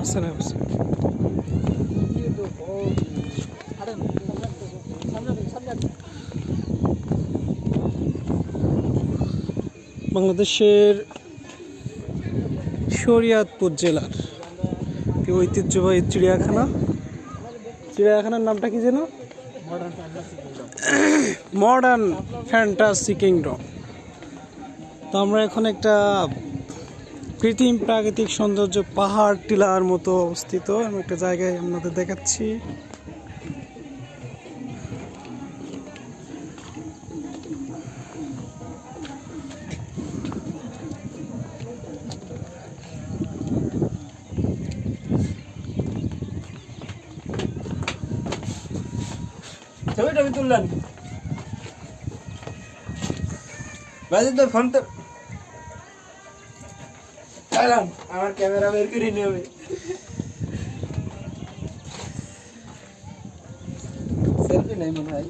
আসসালাম। বাংলাদেশের শরীয়তপুর জেলার ঐতিহ্যবাহী চিড়িয়াখানার নামটা কি যেন? Modern fantasy kingdom. তো আমরা এখন একটা কৃত্রিম প্রাকৃতিক সৌন্দর্য পাহাড় টিলার মতো অবস্থিত এমন একটা জায়গায় আপনাদের দেখাচ্ছি। ছবিটা আমি তুললাম বাজে তো ফোন তো আমার ক্যামেরা বের করে নিয়ে হবে সেলফি নাই মনে হয়।